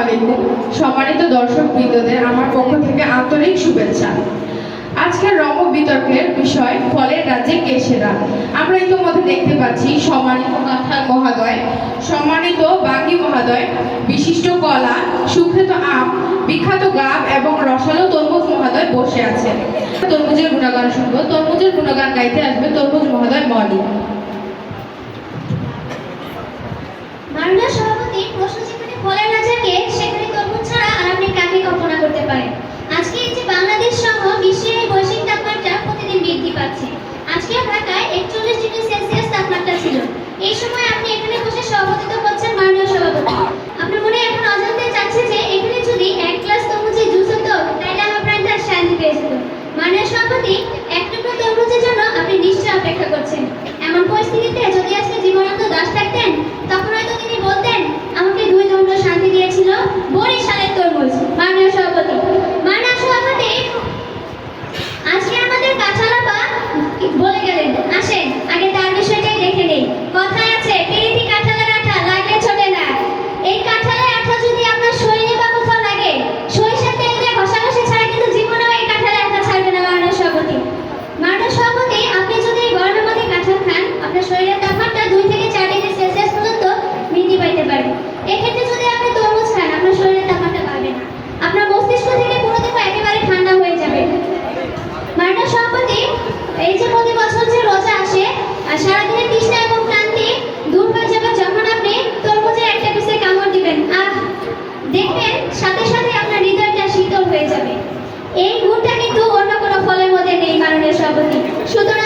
আলাইকুম। সম্মানিত দর্শকবৃন্দদের আমার পক্ষ থেকে আন্তরিক শুভেচ্ছা। আজকের রম্য বিতর্কের বিষয় ফলের রাজ্যে কে সেরা। আমরা ইতিমধ্যে দেখতে পাচ্ছি সম্মানিত কাঁঠাল মহোদয়, সম্মানিত বাঙ্গি মহোদয়, বিশিষ্ট কলা, সুখ্যাত আম, বিখ্যাত গাব এবং রসালো তরমুজ মহোদয় বসে আছেন। তরমুজের গুণগান শুনবো। তরমুজের গুণগান গাইতে আসবে তরমুজ মহোদয় মৌলিক। মাননীয় সভাপতি, প্রশ্ন যেখানে ফলের রাজা কে, সেখানে তরমুজ ছাড়া আর আপনি কাকে কল্পনা করতে পারেন? আজকে এই যে বাংলাদেশ সহ বিশ্বের এই বৈশ্বিক তাপমাত্রা প্রতিদিন বৃদ্ধি পাচ্ছে। আজকে ঢাকায় 41 ডিগ্রি সেলসিয়াস তাপমাত্রা ছিল। এই সময় আপনি এখানে বসে সভাপতিত্ব করছেন মাননীয় সভাপতি। আপনার মনে এখন অজান্তে যাচ্ছে যে এখানে যদি এক গ্লাস তরমুজের জুস হতো তাহলে আমার প্রাণটা শান্তি পেয়ে যেত। মাননীয় সভাপতি, এক টুকরো তরমুজের জন্য আপনি নিশ্চয়ই অপেক্ষা করছেন। এমন পরিস্থিতিতে যদি আজকে জীবনানন্দ দাশ থাকতেন, তখন হয়তো তিনি বলতেন, আমাকে 2 দণ্ড শান্তি দিয়েছিল বরিশালের তরমুজ। মাননীয় সভাপতি, মাননীয় সভাপতি, আজকে আমাদের কাঁঠাল আপা বলে গেলেন, আসেন আগে তার বিষয়টাই দেখে নেই। কথায় আছে, পিরিতি কাঁঠালের আঠা লাগলে ছোটে না। এই কাঁঠালের আঠা যদি আপনার শরীরে বা কোথাও লাগে, সরিষার তেল দিয়ে ঘষাঘষি ছাড়া কিন্তু জীবনেও এই কাঁঠালের আঠা ছাড়বে না। মাননীয় সভাপতি, মাননীয় সভাপতি, আপনি যদি এই গরমের মধ্যে কাঁঠাল খান, আপনার শরীরের তাপমাত্রা 2 থেকে 4 ডিগ্রি সেলসিয়াস পর্যন্ত বৃদ্ধি পাইতে পারে। এক্ষেত্রে যদি আপনি তরমুজ খান, আপনার শরীরের তাপমাত্রা বাড়বে না, আপনার মস্তিষ্ক থেকে পুরো দেহ একেবারে ঠান্ডা হয়ে যাবে। মাননীয় সভাপতি, এই যে প্রতি বছর যে রোজা আসে, আর সারাদিনের তৃষ্ণা এবং ক্লান্তি দূর হয়ে যাবে যখন আপনি তরমুজের একটা পিসে কামড় দিবেন। দেখবেন সাথে সাথে আপনার হৃদয়টা শীতল হয়ে যাবে। এই গুণটা কিন্তু অন্য কোনো ফলের মধ্যে নেই। মাননীয় সভাপতি, সুতরাং